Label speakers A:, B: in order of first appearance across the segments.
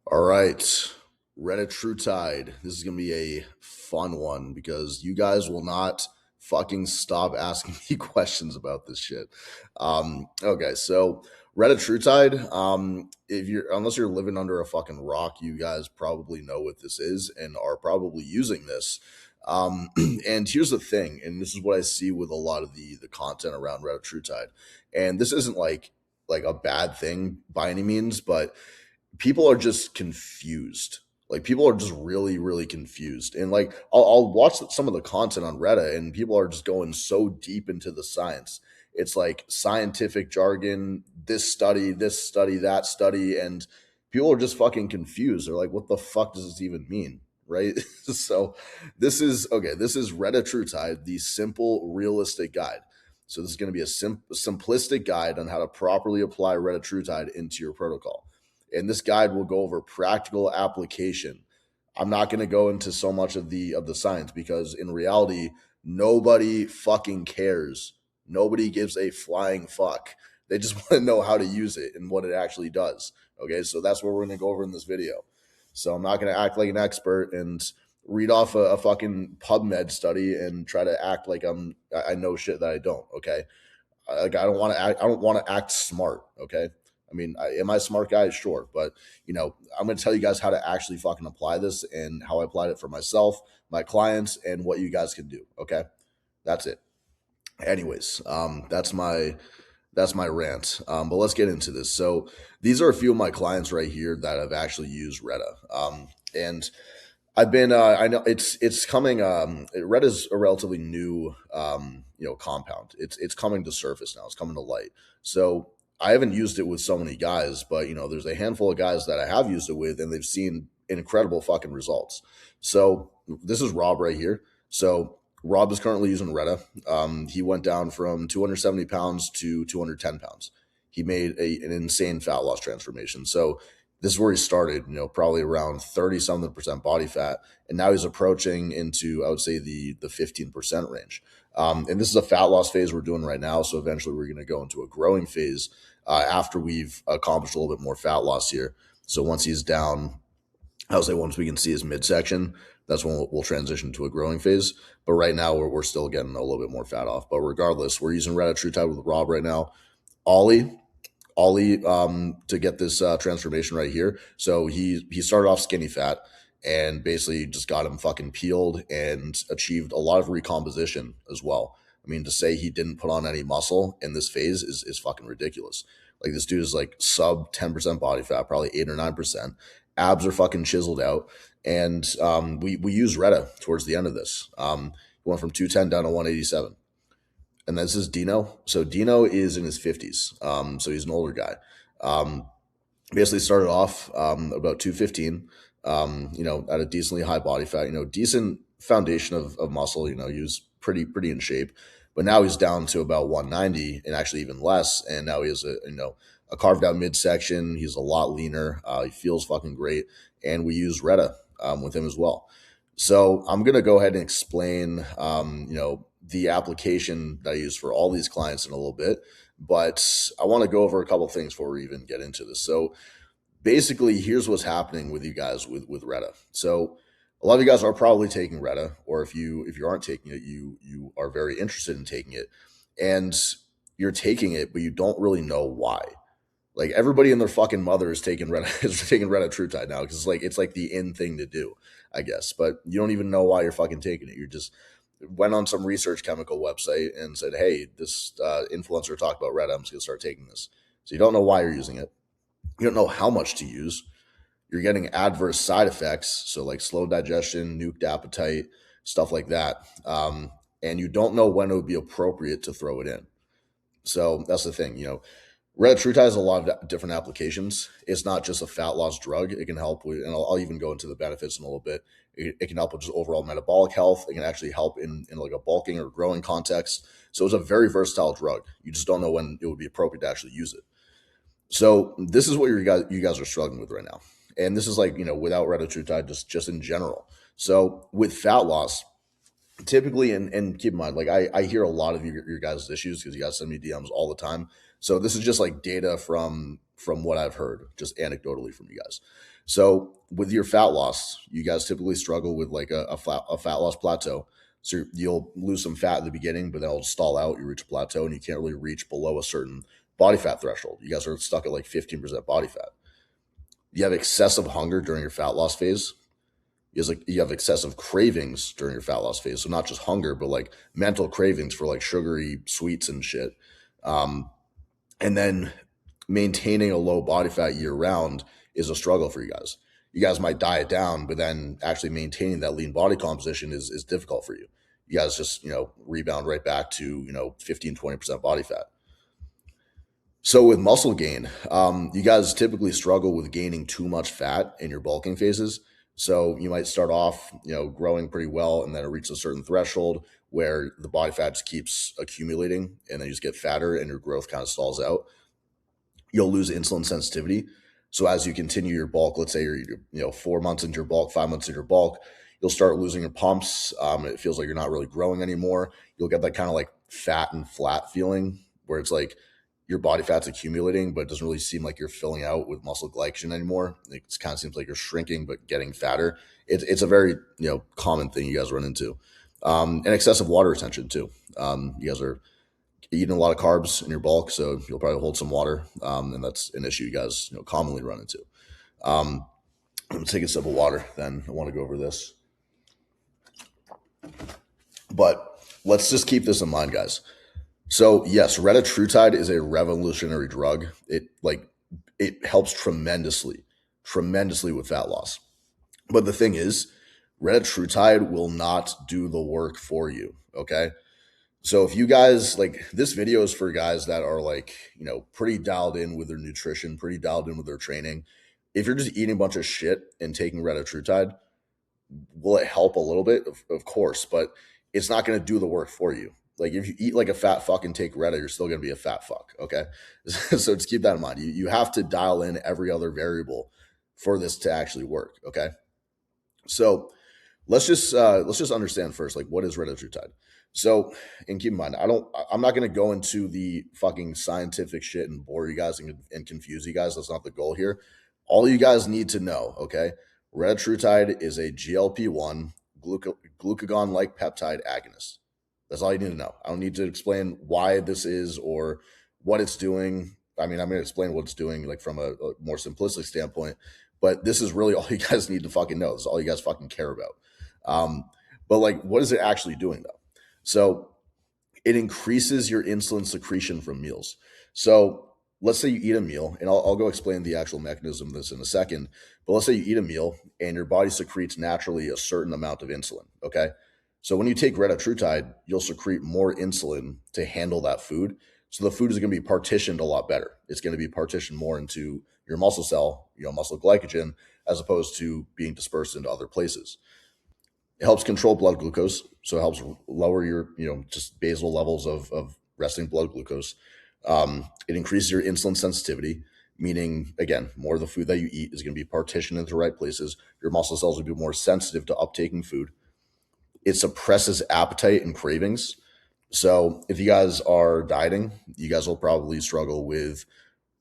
A: All right, Retatrutide. This is gonna be a fun one because you guys will not fucking stop asking me questions about this shit. Okay, so Retatrutide. If you're unless you're living under a fucking rock, you guys probably know what this is and are probably using this. And here's the thing, and this is what I see with a lot of the content around Retatrutide, and this isn't like a bad thing by any means, but people are just confused. Like people are just really, really confused. And like I'll watch some of the content on Reddit, and people are just going so deep into the science. It's like scientific jargon, this study, that study, and people are just fucking confused. They're like, "What the fuck does this even mean?" Right? So this is okay. This is Retatrutide, the simple, realistic guide. So this is going to be a simplistic guide on how to properly apply Retatrutide into your protocol, and this guide will go over practical application. I'm not going to go into so much of the science because in reality nobody fucking cares. Nobody gives a flying fuck. They just want to know how to use it and what it actually does. Okay, so that's what we're going to go over in this video. So I'm not going to act like an expert and read off a fucking PubMed study and try to act like I know shit that I don't. Okay, like I don't want to act. I don't want to act smart. Okay. I mean, am I a smart guy? Sure, but I'm going to tell you guys how to actually fucking apply this and how I applied it for myself, my clients, and what you guys can do. Okay, that's it. Anyways, that's my rant. But let's get into this. So these are a few of my clients right here that have actually used Retta. And I've been I know it's coming red is a relatively new compound. It's coming to surface now. It's coming to light. So I haven't used it with so many guys, but there's a handful of guys that I have used it with and they've seen incredible fucking results. So this is Rob right here. So Rob is currently using Retta. He went down from 270 pounds to 210 pounds. He made an insane fat loss transformation. So this is where he started, probably around 30 something percent body fat. And now he's approaching into, I would say, the 15% range. And this is a fat loss phase we're doing right now. So eventually we're going to go into a growing phase after we've accomplished a little bit more fat loss here. So once he's down, I would say once we can see his midsection, that's when we'll transition to a growing phase. But right now we're still getting a little bit more fat off. But regardless, we're using Retatrutide with Rob right now. Ollie to get this transformation right here. So he started off skinny fat and basically just got him fucking peeled and achieved a lot of recomposition as well. I mean, to say he didn't put on any muscle in this phase is fucking ridiculous. Like this dude is like sub 10% body fat, probably 8 or 9%. Abs are fucking chiseled out. And we use Retta towards the end of this. He went from 210 down to 187, and this is Dino. So Dino is in his 50s. So he's an older guy. Um, Basically started off about 215, at a decently high body fat, decent foundation of muscle, he was pretty in shape. But now he's down to about 190 and actually even less. And now he has a carved out midsection. He's a lot leaner. He feels fucking great. And we use Retta with him as well. So I'm going to go ahead and explain, the application that I use for all these clients in a little bit. But I want to go over a couple things before we even get into this. So basically, here's what's happening with you guys with Retta. So a lot of you guys are probably taking Retta, or if you aren't taking it, you are very interested in taking it, and you're taking it, but you don't really know why. Like everybody and their fucking mother is taking Retta is taking Retatrutide now because it's like the in thing to do, I guess. But you don't even know why you're fucking taking it. You just went on some research chemical website and said, "Hey, this influencer talked about Retta. I'm just gonna start taking this." So you don't know why you're using it. You don't know how much to use. You're getting adverse side effects, so like slow digestion, nuked appetite, stuff like that. And you don't know when it would be appropriate to throw it in. So that's the thing. Retatrutide has a lot of different applications. It's not just a fat loss drug. It can help with, and I'll even go into the benefits in a little bit. It can help with just overall metabolic health. It can actually help in like a bulking or growing context. So it's a very versatile drug. You just don't know when it would be appropriate to actually use it. So this is what you guys are struggling with right now, and this is like without Retatrutide, just in general. So with fat loss, typically, and keep in mind, like I hear a lot of your guys' issues because you guys send me DMs all the time. So this is just like data from from what I've heard, just anecdotally from you guys. So with your fat loss, you guys typically struggle with like a fat loss plateau. So you'll lose some fat in the beginning, but then it'll stall out. You reach a plateau and you can't really reach below a certain body fat threshold. You guys are stuck at like 15% body fat. You have excessive hunger during your fat loss phase. You have excessive cravings during your fat loss phase. So not just hunger, but like mental cravings for like sugary sweets and shit. Um, and then maintaining a low body fat year round is a struggle for you guys. You guys might diet down, but then actually maintaining that lean body composition is difficult for you. You guys just, rebound right back to, 15, 20% body fat. So with muscle gain, you guys typically struggle with gaining too much fat in your bulking phases. So you might start off, growing pretty well, and then it reaches a certain threshold where the body fat just keeps accumulating, and then you just get fatter, and your growth kind of stalls out. You'll lose insulin sensitivity. So as you continue your bulk, let's say you're 4 months into your bulk, 5 months into your bulk, you'll start losing your pumps. It feels like you're not really growing anymore. You'll get that kind of like fat and flat feeling where it's like your body fat's accumulating, but it doesn't really seem like you're filling out with muscle glycogen anymore. It kind of seems like you're shrinking, but getting fatter. It's a very, common thing you guys run into. And excessive water retention too. You guys are eating a lot of carbs in your bulk, so you'll probably hold some water. And that's an issue you guys, commonly run into. I'm going to take a sip of water, then I want to go over this. But let's just keep this in mind, guys. So yes, Retatrutide is a revolutionary drug. It helps tremendously with fat loss. But the thing is, Retatrutide will not do the work for you. Okay. So if you guys like this video is for guys that are like, pretty dialed in with their nutrition, pretty dialed in with their training. If you're just eating a bunch of shit and taking Retatrutide, will it help a little bit? Of course, but it's not going to do the work for you. Like if you eat like a fat fuck and take Reta, you're still going to be a fat fuck. Okay. So just keep that in mind. You have to dial in every other variable for this to actually work. Okay. So let's just understand first, like, what is Retatrutide? So, and keep in mind, I'm not going to go into the fucking scientific shit and bore you guys and confuse you guys. That's not the goal here. All you guys need to know, okay? Retatrutide is a GLP-1 glucagon-like peptide agonist. That's all you need to know. I don't need to explain why this is or what it's doing. I mean, I'm going to explain what it's doing, like from a more simplistic standpoint, but this is really all you guys need to fucking know. This is all you guys fucking care about. But like, what is it actually doing though? So it increases your insulin secretion from meals. So let's say you eat a meal, and I'll go explain the actual mechanism of this in a second. But let's say you eat a meal and your body secretes naturally a certain amount of insulin. Okay. So when you take Retatrutide, you'll secrete more insulin to handle that food. So the food is going to be partitioned a lot better. It's going to be partitioned more into your muscle cell, muscle glycogen, as opposed to being dispersed into other places. It helps control blood glucose. So it helps lower your, just basal levels of resting blood glucose. It increases your insulin sensitivity, meaning, again, more of the food that you eat is going to be partitioned into the right places. Your muscle cells will be more sensitive to uptaking food. It suppresses appetite and cravings. So if you guys are dieting, you guys will probably struggle with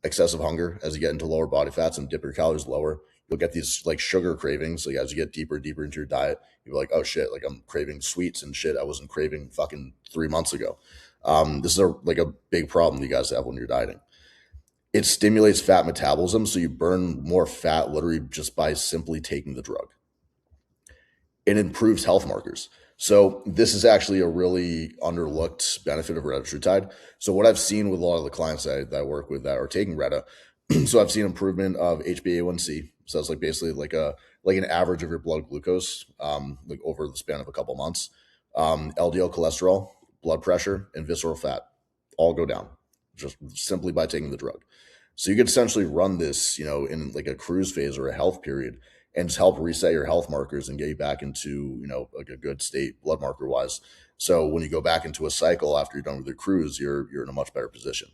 A: excessive hunger as you get into lower body fats and dip your calories lower. You'll get these like sugar cravings. So as you get deeper and deeper into your diet, you're like, oh shit, like I'm craving sweets and shit I wasn't craving fucking 3 months ago. This is a big problem you guys have when you're dieting. It stimulates fat metabolism, so you burn more fat literally just by simply taking the drug. It improves health markers. So this is actually a really underlooked benefit of Retatrutide. So what I've seen with a lot of the clients that I work with that are taking Reta, so I've seen improvement of HbA1c. So it's like basically like an average of your blood glucose, like over the span of a couple months. LDL cholesterol, blood pressure, and visceral fat all go down just simply by taking the drug. So you could essentially run this, in like a cruise phase or a health period, and just help reset your health markers and get you back into, like a good state blood marker wise. So when you go back into a cycle after you're done with your cruise, you're in a much better position.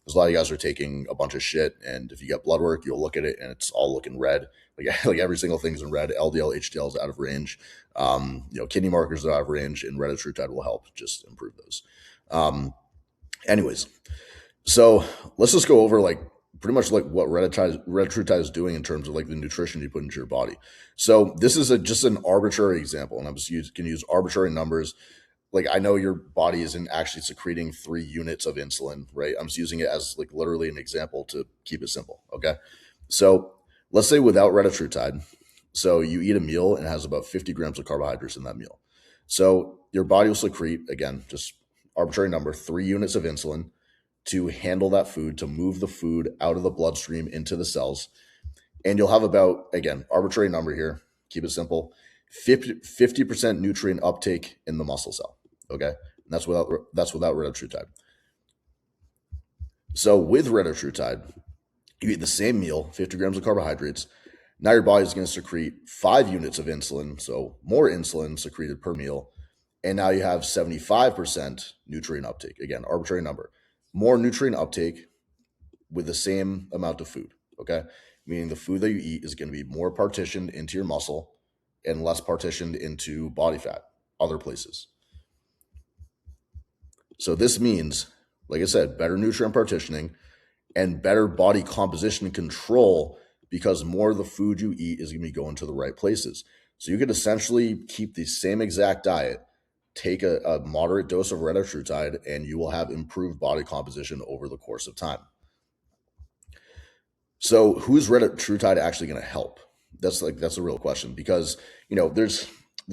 A: Because a lot of you guys are taking a bunch of shit, and if you get blood work, you'll look at it and it's all looking red. Like every single thing's in red. LDL, HDL is out of range. Kidney markers are out of range, and Retatrutide will help just improve those. Anyways, so let's just go over like pretty much like what Retatrutide is doing in terms of like the nutrition you put into your body. So this is just an arbitrary example, and I'm just can use arbitrary numbers. Like I know your body isn't actually secreting 3 units of insulin, right? I'm just using it as like literally an example to keep it simple. Okay. So let's say without Retatrutide, so you eat a meal and it has about 50 grams of carbohydrates in that meal. So your body will secrete, again, just arbitrary number, 3 units of insulin to handle that food, to move the food out of the bloodstream into the cells. And you'll have about, again, arbitrary number here, keep it simple, 50% nutrient uptake in the muscle cell. Okay. And that's without Retatrutide. So with Retatrutide, you eat the same meal, 50 grams of carbohydrates. Now your body is going to secrete 5 units of insulin, so more insulin secreted per meal. And now you have 75% nutrient uptake. Again, arbitrary number. More nutrient uptake with the same amount of food, okay? Meaning the food that you eat is going to be more partitioned into your muscle and less partitioned into body fat, other places. So this means, like I said, better nutrient partitioning and better body composition control, because more of the food you eat is going to be going to the right places. So you could essentially keep the same exact diet, take a moderate dose of Retatrutide, and you will have improved body composition over the course of time. So who's Retatrutide actually going to help? That's a real question, because there's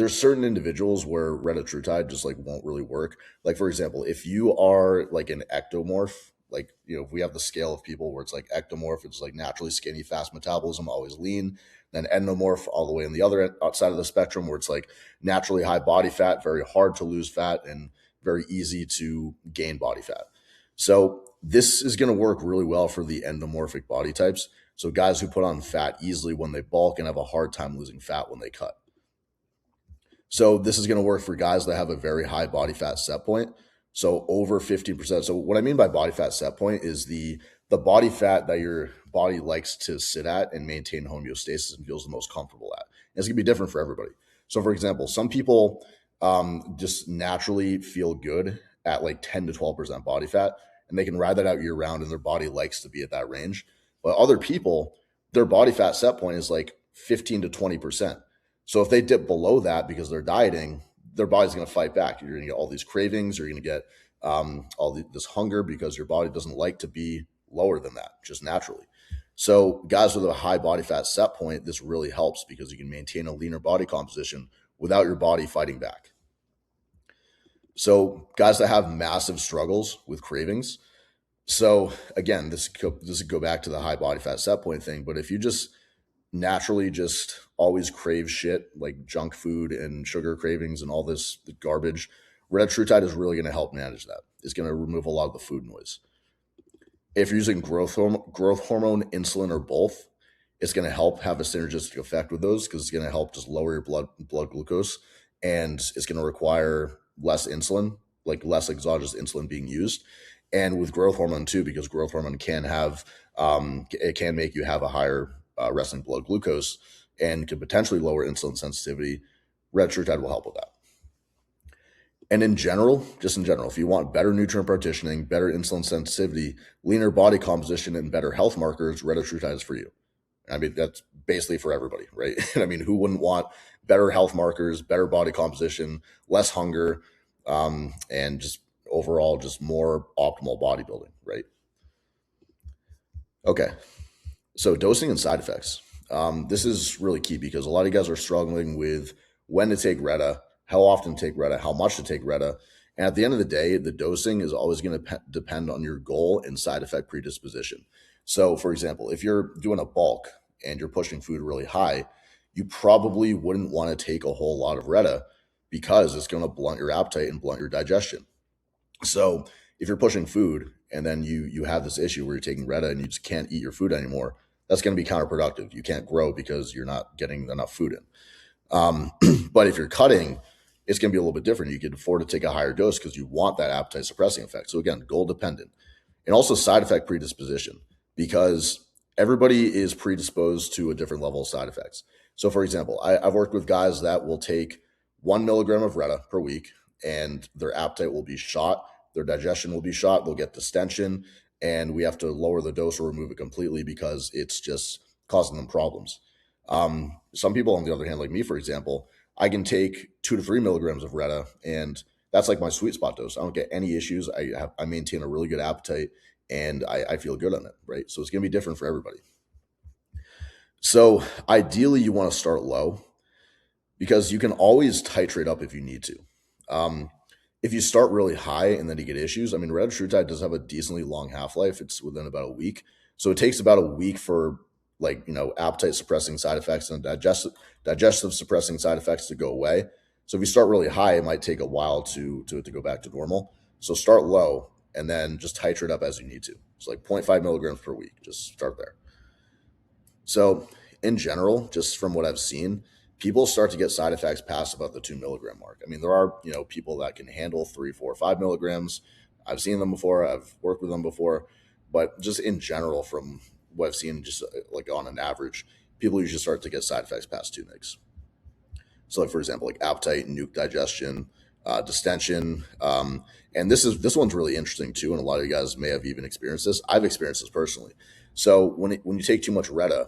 A: certain individuals where Retatrutide just like won't really work. Like for example, if you are like an ectomorph, like if we have the scale of people where it's like ectomorph, it's like naturally skinny, fast metabolism, always lean. Then endomorph, all the way on the other outside of the spectrum, where it's like naturally high body fat, very hard to lose fat, and very easy to gain body fat. So this is going to work really well for the endomorphic body types. So guys who put on fat easily when they bulk and have a hard time losing fat when they cut. So this is going to work for guys that have a very high body fat set point. So over 15%. So what I mean by body fat set point is the body fat that your body likes to sit at and maintain homeostasis and feels the most comfortable at. And it's going to be different for everybody. So for example, some people just naturally feel good at like 10 to 12% body fat, and they can ride that out year round, and their body likes to be at that range. But other people, their body fat set point is like 15 to 20%. So if they dip below that because they're dieting, their body's going to fight back. You're going to get all these cravings. You're going to get this hunger because your body doesn't like to be lower than that, just naturally. So guys with a high body fat set point, this really helps because you can maintain a leaner body composition without your body fighting back. So guys that have massive struggles with cravings. So again, this could go back to the high body fat set point thing. But if you just naturally just always crave shit like junk food and sugar cravings and all this garbage, Retatrutide is really going to help manage that. It's going to remove a lot of the food noise. If you're using growth hormone, insulin, or both, it's going to help have a synergistic effect with those, because it's going to help just lower your blood glucose, and it's going to require less insulin, like less exogenous insulin being used. And with growth hormone too, because growth hormone can have, it can make you have a higher resting blood glucose and could potentially lower insulin sensitivity. Retatrutide will help with that. And in general, if you want better nutrient partitioning, better insulin sensitivity, leaner body composition, and better health markers, Retatrutide is for you. I mean, that's basically for everybody, right? I mean, who wouldn't want better health markers, better body composition, less hunger, and just overall just more optimal bodybuilding, right? Okay, so dosing and side effects. This is really key because a lot of guys are struggling with when to take Reta, how often to take Reta, how much to take Reta. And at the end of the day, the dosing is always going to depend on your goal and side effect predisposition. So for example, if you're doing a bulk and you're pushing food really high, you probably wouldn't want to take a whole lot of Reta because it's going to blunt your appetite and blunt your digestion. So if you're pushing food and then you have this issue where you're taking Reta and you just can't eat your food anymore, that's going to be counterproductive. You can't grow because you're not getting enough food in. But if you're cutting, it's going to be a little bit different. You can afford to take a higher dose because you want that appetite suppressing effect. So again, goal dependent. And also side effect predisposition, because everybody is predisposed to a different level of side effects. So for example, I've worked with guys that will take 1 milligram of Reta per week and their appetite will be shot. Their digestion will be shot. They'll get distension. and we have to lower the dose or remove it completely because it's just causing them problems. Some people, on the other hand, like me, for example, I can take 2 to 3 milligrams of Retta, and that's like my sweet spot dose. I don't get any issues. I maintain a really good appetite, and I feel good on it, right? So it's going to be different for everybody. So ideally, you want to start low because you can always titrate up if you need to. If you start really high and then you get issues, I mean, Retatrutide does have a decently long half life. It's within about a week, so it takes about a week for, like, appetite suppressing side effects and digestive suppressing side effects to go away. So if you start really high, it might take a while to go back to normal. So start low and then just titrate up as you need to. It's like 0.5 milligrams per week. Just start there. So in general, just from what I've seen, people start to get side effects past about the 2 milligram mark. I mean, there are, people that can handle 3, 4, 5 milligrams. I've seen them before. I've worked with them before, but just in general, from what I've seen, just like on an average, people usually start to get side effects past 2 mgs. So, like, for example, like appetite, nuke digestion, distension, and this one's really interesting too. And a lot of you guys may have even experienced this. I've experienced this personally. So when you take too much Retta,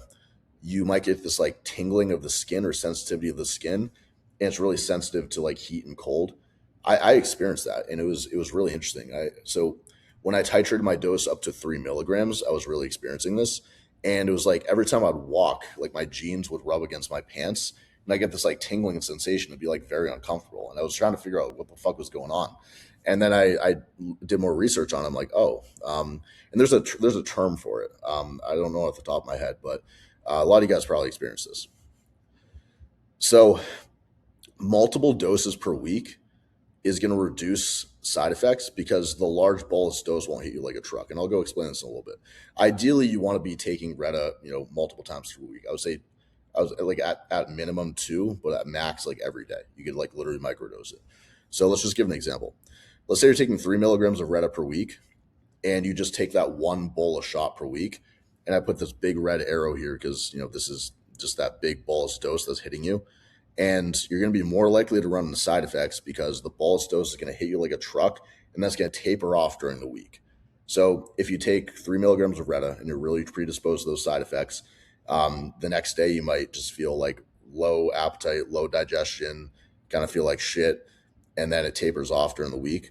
A: you might get this like tingling of the skin or sensitivity of the skin, and it's really sensitive to like heat and cold. I experienced that, and it was really interesting. So when I titrated my dose up to 3 milligrams, I was really experiencing this, and it was like every time I'd walk, like my jeans would rub against my pants, and I get this like tingling sensation. It'd be like very uncomfortable, and I was trying to figure out what the fuck was going on. And then I did more research on it. I'm like, oh, and there's a term for it. I don't know off the top of my head, but a lot of you guys probably experienced this. So multiple doses per week is going to reduce side effects because the large bolus dose won't hit you like a truck. And I'll go explain this in a little bit. Ideally, you want to be taking Retta, multiple times per week. I was like at minimum 2, but at max like every day. You could like literally microdose it. So let's just give an example. Let's say you're taking 3 milligrams of Retta per week, and you just take that one bolus shot per week. And I put this big red arrow here because this is just that big bolus dose that's hitting you. And you're going to be more likely to run into side effects because the bolus dose is going to hit you like a truck, and that's going to taper off during the week. So if you take 3 milligrams of Retta and you're really predisposed to those side effects, the next day you might just feel like low appetite, low digestion, kind of feel like shit, and then it tapers off during the week.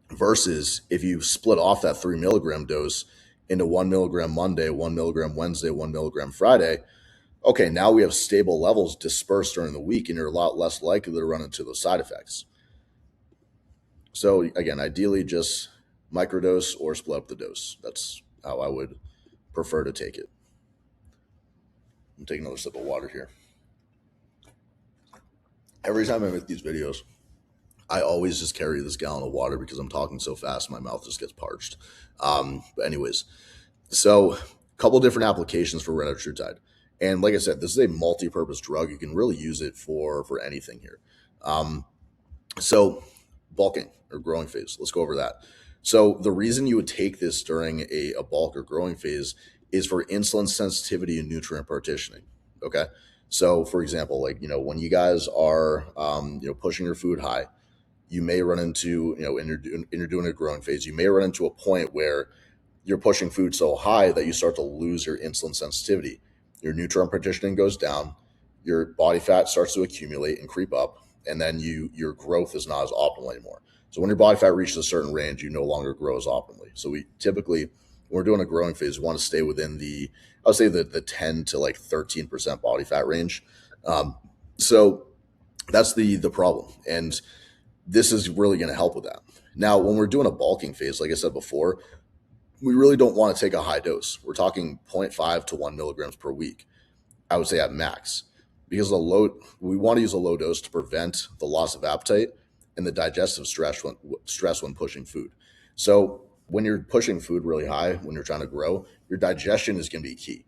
A: Versus if you split off that 3 milligram dose into 1 milligram Monday, 1 milligram Wednesday, 1 milligram Friday, okay, now we have stable levels dispersed during the week, and you're a lot less likely to run into those side effects. So again, ideally just microdose or split up the dose. That's how I would prefer to take it. I'm taking another sip of water here. Every time I make these videos, I always just carry this gallon of water because I'm talking so fast, my mouth just gets parched. But anyways, so a couple different applications for Retatrutide. And like I said, this is a multi-purpose drug. You can really use it for anything here. So bulking or growing phase, let's go over that. So the reason you would take this during a bulk or growing phase is for insulin sensitivity and nutrient partitioning. Okay. So for example, like, when you guys are, pushing your food high, you may run into, and you're doing a growing phase, you may run into a point where you're pushing food so high that you start to lose your insulin sensitivity. Your nutrient partitioning goes down, your body fat starts to accumulate and creep up, and then your growth is not as optimal anymore. So when your body fat reaches a certain range, you no longer grow as optimally. So we typically, when we're doing a growing phase, we want to stay within I would say the 10 to like 13% body fat range. So that's the problem. And this is really going to help with that. Now, when we're doing a bulking phase, like I said before, we really don't want to take a high dose. We're talking 0.5 to 1 milligrams per week, I would say at max, because we want to use a low dose to prevent the loss of appetite and the digestive stress when pushing food. So when you're pushing food really high, when you're trying to grow, your digestion is going to be key,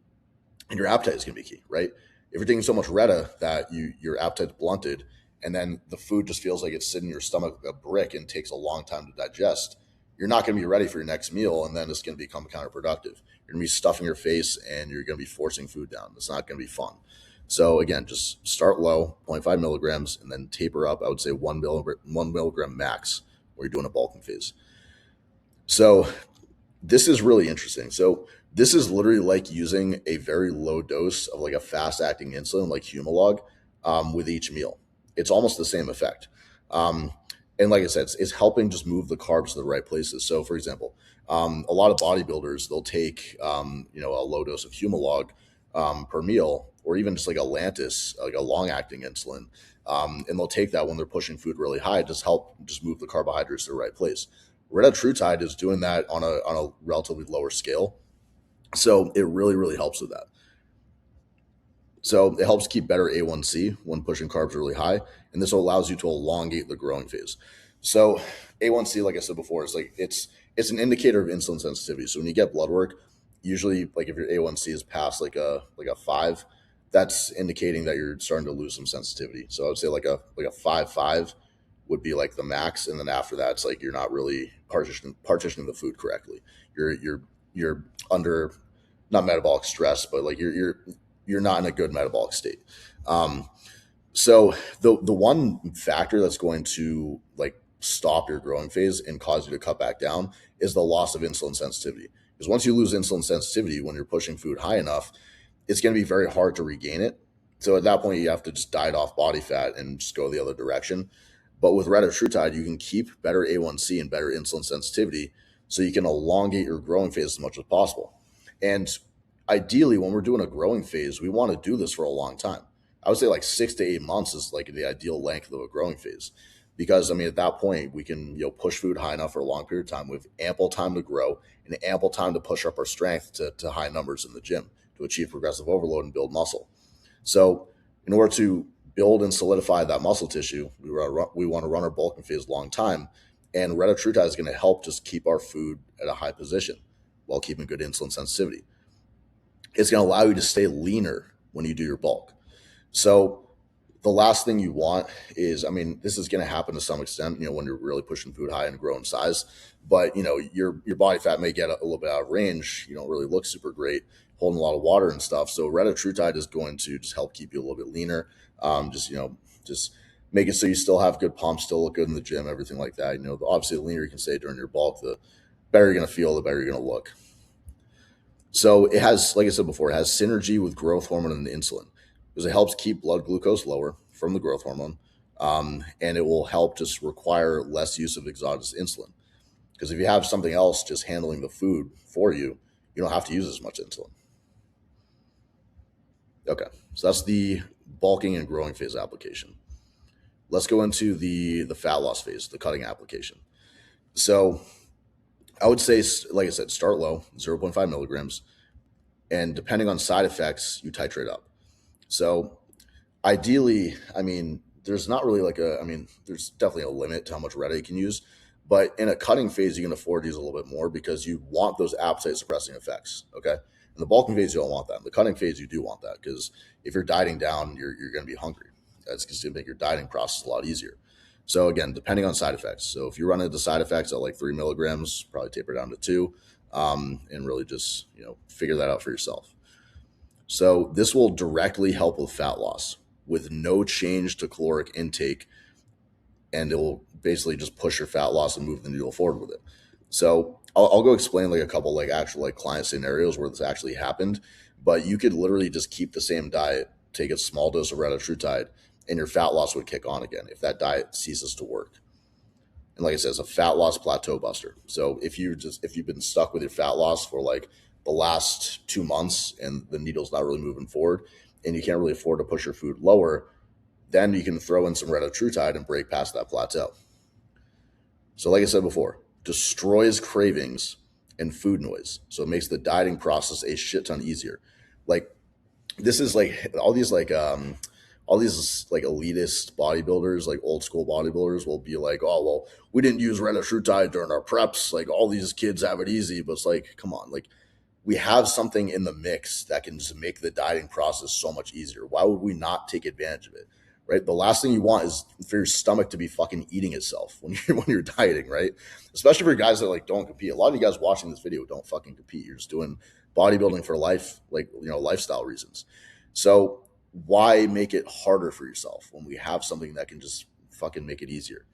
A: and your appetite is going to be key, right? If you're taking so much Retta that your appetite's blunted, and then the food just feels like it's sitting in your stomach like a brick and takes a long time to digest, you're not going to be ready for your next meal, and then it's going to become counterproductive. You're going to be stuffing your face, and you're going to be forcing food down. It's not going to be fun. So again, just start low, 0.5 milligrams, and then taper up. I would say 1 milligram max, where you're doing a bulking phase. So This is really interesting. So this is literally like using a very low dose of like a fast acting insulin like Humalog with each meal. It's almost the same effect. Um, and like I said, it's helping just move the carbs to the right places. So for example, a lot of bodybuilders, they'll take a low dose of Humalog per meal, or even just like a Lantus, like a long acting insulin, and they'll take that when they're pushing food really high, just help just move the carbohydrates to the right place. Retatrutide is doing that on a relatively lower scale, so it really really helps with that. So it helps keep better A1C when pushing carbs really high, and this allows you to elongate the growing phase. So A1C, like I said before, is like it's an indicator of insulin sensitivity. So when you get blood work, usually like if your A1C is past like a 5, that's indicating that you're starting to lose some sensitivity. So I would say like a 5.5 would be like the max, and then after that, it's like you're not really partitioning the food correctly. You're under, not metabolic stress, but like you're not in a good metabolic state. Um, so the one factor that's going to like stop your growing phase and cause you to cut back down is the loss of insulin sensitivity. Because once you lose insulin sensitivity when you're pushing food high enough, it's going to be very hard to regain it. So at that point, you have to just diet off body fat and just go the other direction. But with retatrutide, you can keep better A1C and better insulin sensitivity, so you can elongate your growing phase as much as possible. And ideally, when we're doing a growing phase, we want to do this for a long time. I would say like 6 to 8 months is like the ideal length of a growing phase, because I mean at that point we can push food high enough for a long period of time with ample time to grow and ample time to push up our strength to high numbers in the gym to achieve progressive overload and build muscle. So in order to build and solidify that muscle tissue, we want to run our bulking phase a long time, and retatrutide is going to help just keep our food at a high position while keeping good insulin sensitivity. It's going to allow you to stay leaner when you do your bulk. So the last thing you want is, I mean, this is going to happen to some extent, when you're really pushing food high and growing size, but your body fat may get a little bit out of range. You don't really look super great holding a lot of water and stuff. So retatrutide is going to just help keep you a little bit leaner. Just make it so you still have good pumps, still look good in the gym, everything like that. Obviously the leaner you can stay during your bulk, the better you're going to feel, the better you're going to look. So it has, like I said before, it has synergy with growth hormone and insulin, because it helps keep blood glucose lower from the growth hormone, and it will help just require less use of exogenous insulin. Because if you have something else just handling the food for you, you don't have to use as much insulin. Okay, so that's the bulking and growing phase application. Let's go into the fat loss phase, the cutting application. So I would say, like I said, start low, 0.5 milligrams, and depending on side effects, you titrate up. So ideally, I mean, there's not really there's definitely a limit to how much Reta you can use, but in a cutting phase, you can afford to use a little bit more because you want those appetite suppressing effects. Okay. In the bulking phase, you don't want that. In the cutting phase, you do want that, because if you're dieting down, you're going to be hungry. That's going to make your dieting process a lot easier. So again, depending on side effects. So if you run into side effects at like 3 milligrams, probably taper down to 2, and really just figure that out for yourself. So this will directly help with fat loss with no change to caloric intake, and it will basically just push your fat loss and move the needle forward with it. So I'll go explain like a couple like actual like client scenarios where this actually happened, but you could literally just keep the same diet, take a small dose of retatrutide, and your fat loss would kick on again if that diet ceases to work. And like I said, it's a fat loss plateau buster. So if you've been stuck with your fat loss for like the last 2 months and the needle's not really moving forward, and you can't really afford to push your food lower, then you can throw in some retatrutide and break past that plateau. So like I said before, destroys cravings and food noise. So it makes the dieting process a shit ton easier. Like this is like all these like elitist bodybuilders, like old school bodybuilders, will be like, oh well, we didn't use retatrutide during our preps, like all these kids have it easy. But it's like, come on, like we have something in the mix that can just make the dieting process so much easier. Why would we not take advantage of it? Right? The last thing you want is for your stomach to be fucking eating itself when you're dieting, right? Especially for guys that like don't compete. A lot of you guys watching this video don't fucking compete. You're just doing bodybuilding for life, like lifestyle reasons. So why make it harder for yourself when we have something that can just fucking make it easier?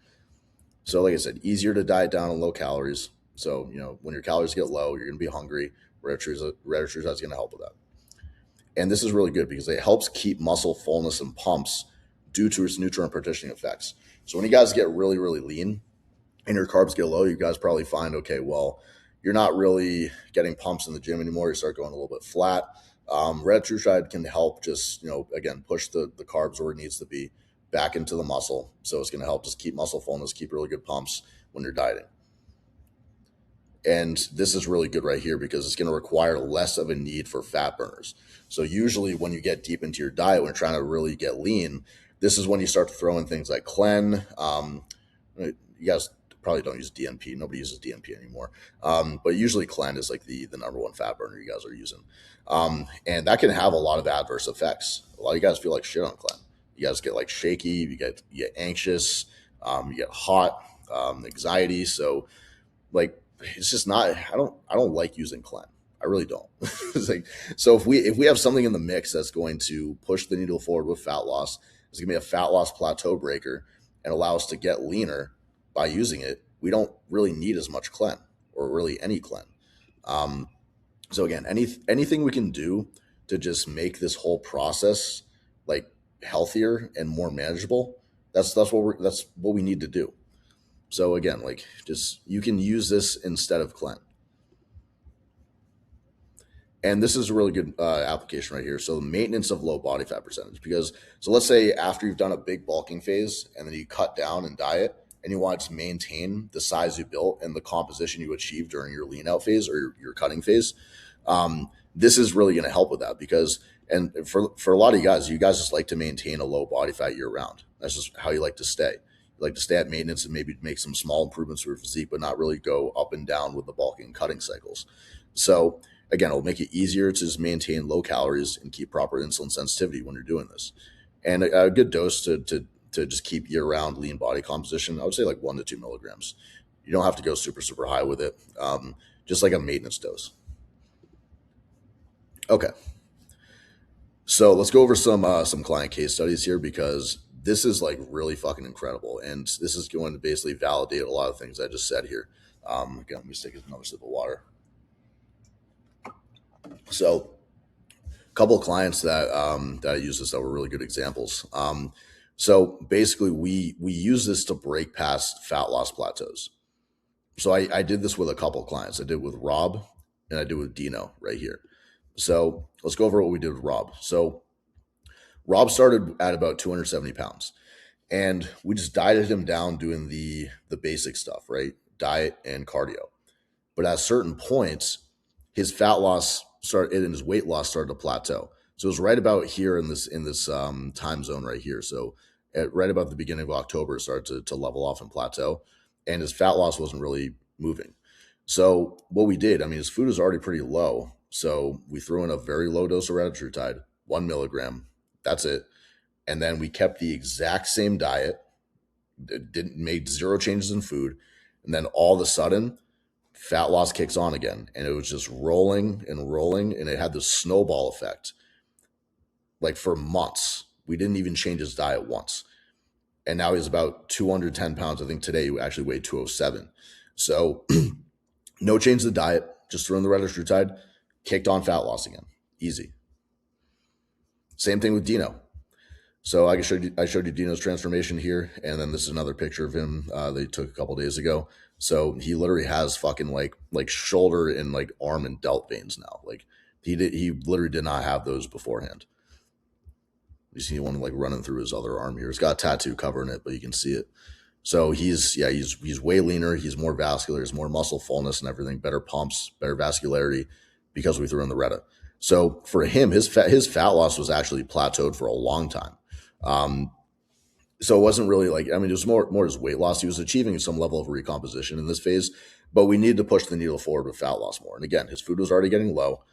A: So like I said, easier to diet down on low calories, So, when your calories get low, you're going to be hungry. Retatrutide is going to help with that. And this is really good because it helps keep muscle fullness and pumps due to its nutrient partitioning effects. So when you guys get really, really lean and your carbs get low, you guys probably find, okay, well, you're not really getting pumps in the gym anymore. You start going a little bit flat. Retatrutide can help just, again, push the carbs where it needs to be back into the muscle. So it's going to help just keep muscle fullness, keep really good pumps when you're dieting. And this is really good right here because it's going to require less of a need for fat burners. So usually when you get deep into your diet, when you're trying to really get lean, this is when you start to throw in things like Clen. You guys probably don't use DNP. Nobody uses DNP anymore. But usually Clen is like the number one fat burner you guys are using. And that can have a lot of adverse effects. A lot of you guys feel like shit on Clen. You guys get like shaky, you get anxious, you get hot, anxiety. So like, it's just not, I don't like using Clen. I really don't. It's like, so if we have something in the mix that's going to push the needle forward with fat loss, it's gonna be a fat loss plateau breaker and allow us to get leaner by using it, we don't really need as much Clen or really any Clen. So again, anything we can do to just make this whole process like healthier and more manageable, that's what we need to do. So again, like, just, you can use this instead of Clen. And this is a really good application right here. So the maintenance of low body fat percentage, because so let's say after you've done a big bulking phase and then you cut down and diet and you want to maintain the size you built and the composition you achieved during your lean out phase or your cutting phase, this is really going to help with that because, and for a lot of you guys just like to maintain a low body fat year round. That's just how you like to stay. You like to stay at maintenance and maybe make some small improvements to your physique, but not really go up and down with the bulking and cutting cycles. So again, it'll make it easier to just maintain low calories and keep proper insulin sensitivity when you're doing this. And a good dose to just keep year round lean body composition, I would say like 1 to 2 milligrams. You don't have to go super, super high with it. Just like a maintenance dose. Okay. So let's go over some client case studies here because this is like really fucking incredible. And this is going to basically validate a lot of things I just said here. Again, let me just take another sip of water. So a couple of clients that I use this that were really good examples. So basically we use this to break past fat loss plateaus. So I did this with a couple of clients. I did with Rob and I did with Dino right here. So let's go over what we did with Rob. So Rob started at about 270 pounds and we just dieted him down doing the basic stuff, right? Diet and cardio. But at certain points, his fat loss started and his weight loss started to plateau. So it was right about here in this time zone right here. So right about the beginning of October, it started to level off and plateau, and his fat loss wasn't really moving. So what we did, I mean, his food was already pretty low. So we threw in a very low dose of Retatrutide, 1 milligram. That's it. And then we kept the exact same diet. It didn't make zero changes in food. And then all of a sudden, fat loss kicks on again. And it was just rolling and rolling. And it had this snowball effect. Like for months, we didn't even change his diet once. And now he's about 210 pounds. I think today he actually weighed 207. So no change to the diet, just threw in the Retatrutide, kicked on fat loss again. Easy. Same thing with Dino. So I showed you Dino's transformation here, and then this is another picture of him they took a couple days ago. So he literally has fucking like shoulder and like arm and delt veins now. Like he literally did not have those beforehand. You see one like running through his other arm here. It's got a tattoo covering it, but you can see it. So he's way leaner. He's more vascular. He's more muscle fullness and everything. Better pumps, better vascularity because we threw in the Reta. So for him, his fat loss was actually plateaued for a long time. So it wasn't really like, I mean, it was more his weight loss. He was achieving some level of recomposition in this phase, but we needed to push the needle forward with fat loss more. And again, his food was already getting low.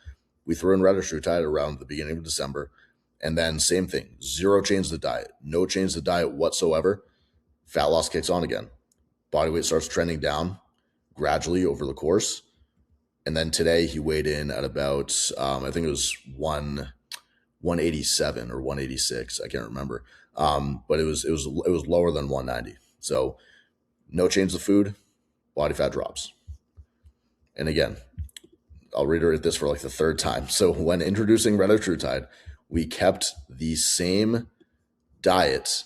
A: We threw in Retatrutide around the beginning of December. And then same thing, zero change to the diet, no change to the diet whatsoever. Fat loss kicks on again. Body weight starts trending down gradually over the course. And then today he weighed in at about, I think it was 187 or 186. I can't remember. But it was lower than 190. So no change to food, body fat drops. And again, I'll reiterate this for like the third time. So when introducing Retatrutide, we kept the same diet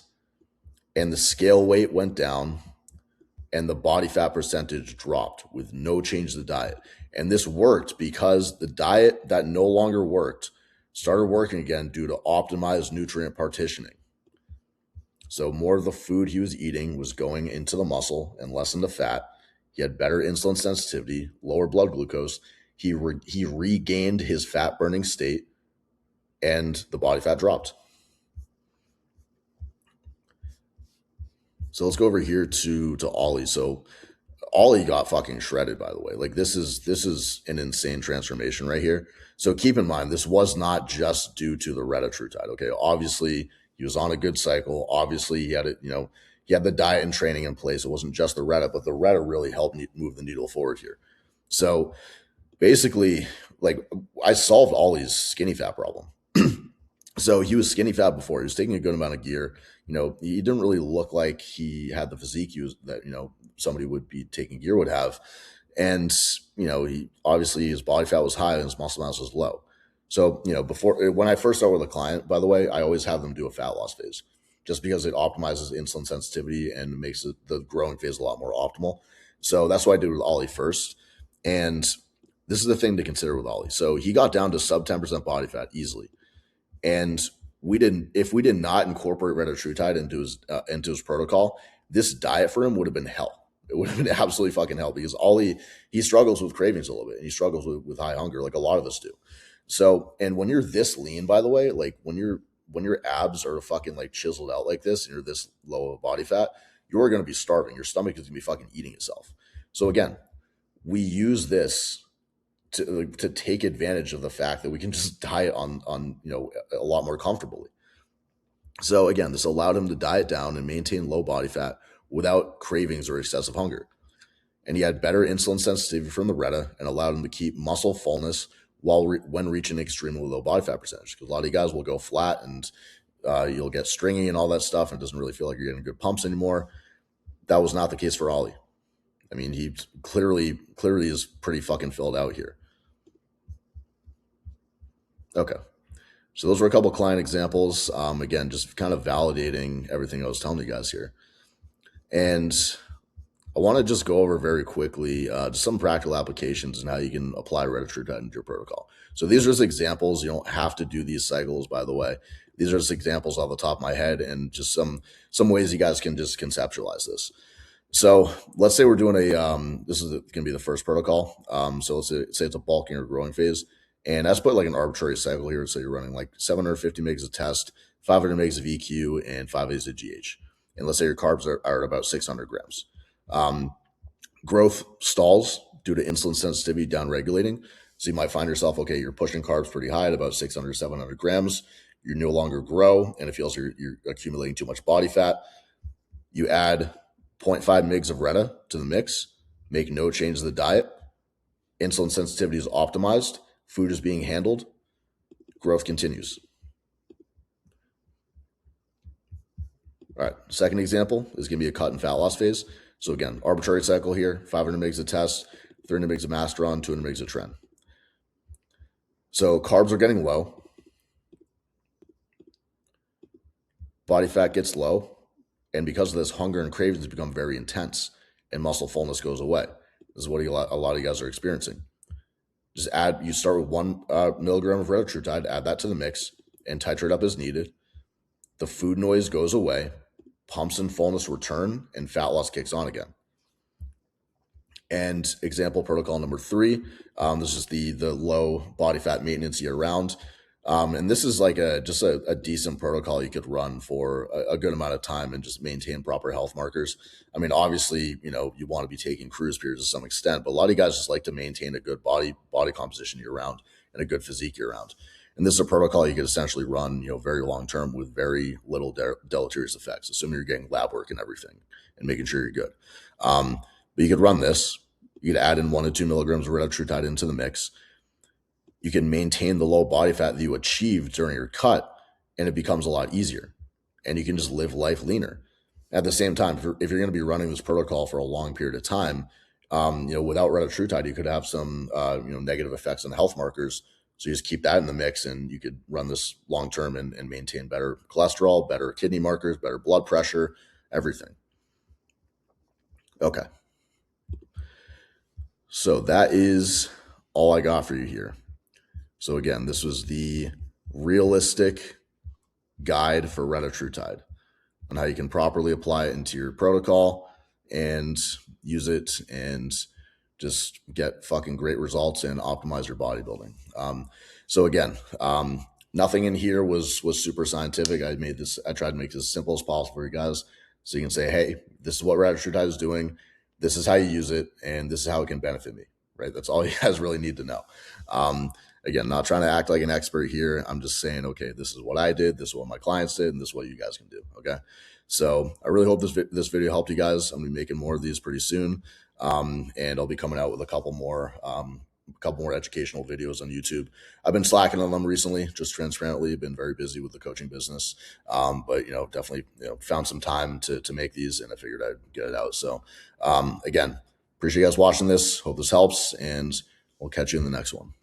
A: and the scale weight went down and the body fat percentage dropped with no change to the diet. And this worked because the diet that no longer worked started working again due to optimized nutrient partitioning. So more of the food he was eating was going into the muscle and less into fat. He had better insulin sensitivity, lower blood glucose. He regained his fat burning state, and the body fat dropped. So let's go over here to Ollie. So Ollie got fucking shredded, by the way. Like this is an insane transformation right here. So keep in mind, this was not just due to the Retatrutide. Okay, obviously he was on a good cycle. Obviously he had it, he had the diet and training in place. It wasn't just the Reta, but the Reta really helped move the needle forward here. So basically, like I solved Ollie's skinny fat problem. So he was skinny fat before. He was taking a good amount of gear. He didn't really look like he had the physique that somebody would be taking gear would have. And he obviously his body fat was high and his muscle mass was low. So before when I first start with a client, by the way, I always have them do a fat loss phase, just because it optimizes insulin sensitivity and makes the growing phase a lot more optimal. So that's what I did with Ollie first. And this is the thing to consider with Ollie. So he got down to sub 10% body fat easily. And if we did not incorporate Retatrutide into his protocol, this diet for him would have been hell. It would have been absolutely fucking hell because Ollie, he struggles with cravings a little bit and he struggles with high hunger like a lot of us do. So, and when you're this lean, by the way, like when your abs are fucking like chiseled out like this and you're this low of body fat, you're going to be starving. Your stomach is going to be fucking eating itself. So again, we use this to take advantage of the fact that we can just diet on a lot more comfortably. So again, this allowed him to diet down and maintain low body fat without cravings or excessive hunger. And he had better insulin sensitivity from the Reta and allowed him to keep muscle fullness when reaching extremely low body fat percentage. Because a lot of you guys will go flat and you'll get stringy and all that stuff, and it doesn't really feel like you're getting good pumps anymore. That was not the case for Ollie. I mean, he clearly is pretty fucking filled out here. Okay. So those were a couple of client examples. Again, just kind of validating everything I was telling you guys here. And I want to just go over very quickly just some practical applications and how you can apply Retatrutide into your protocol. So these are just examples. You don't have to do these cycles, by the way. These are just examples off the top of my head and just some ways you guys can just conceptualize this. So let's say we're doing this is going to be the first protocol. So let's say it's a bulking or growing phase. And let's put like an arbitrary cycle here. So you're running like 750 mgs of test, 500 mgs of EQ, and 5 days of GH. And let's say your carbs are at about 600 grams. Growth stalls due to insulin sensitivity down regulating. So you might find yourself, okay, you're pushing carbs pretty high at about 600, 700 grams. You no longer grow, and it feels you're accumulating too much body fat. You add 0.5 mgs of Reta to the mix, make no change to the diet. Insulin sensitivity is optimized. Food is being handled. Growth continues. All right, second example is going to be a cut and fat loss phase. So again, arbitrary cycle here, 500 mgs of test, 300 mgs of Masteron, 200 mgs of Tren. So carbs are getting low. Body fat gets low. And because of this, hunger and cravings become very intense and muscle fullness goes away. This is what a lot of you guys are experiencing. Just you start with 1 milligram of Retatrutide, add that to the mix, and titrate up as needed. The food noise goes away, pumps and fullness return, and fat loss kicks on again. And example protocol number 3, this is the low body fat maintenance year round. And this is like just a decent protocol you could run for a good amount of time and just maintain proper health markers. I mean, obviously, you want to be taking cruise periods to some extent, but a lot of you guys just like to maintain a good body composition year round and a good physique year round. And this is a protocol you could essentially run, very long term with very little deleterious effects, assuming you're getting lab work and everything and making sure you're good. But you could run this. You could add in 1 to 2 milligrams of Retatrutide into the mix. You can maintain the low body fat that you achieved during your cut, and it becomes a lot easier. And you can just live life leaner. At the same time, if you're going to be running this protocol for a long period of time, Without Retatrutide, you could have some, negative effects on the health markers. So you just keep that in the mix, and you could run this long term and maintain better cholesterol, better kidney markers, better blood pressure, everything. Okay. So that is all I got for you here. So again, this was the realistic guide for Retatrutide on how you can properly apply it into your protocol and use it and just get fucking great results and optimize your bodybuilding. So again, nothing in here was super scientific. I tried to make this as simple as possible for you guys, so you can say, hey, this is what Retatrutide is doing. This is how you use it, and this is how it can benefit me. Right? That's all you guys really need to know. Again, not trying to act like an expert here. I'm just saying, okay, this is what I did, this is what my clients did, and this is what you guys can do. Okay. So I really hope this video helped you guys. I'm gonna be making more of these pretty soon. And I'll be coming out with a couple more educational videos on YouTube. I've been slacking on them recently, just transparently. Been very busy with the coaching business, but definitely found some time to make these, and I figured I'd get it out. So again, appreciate you guys watching this. Hope this helps, and we'll catch you in the next one.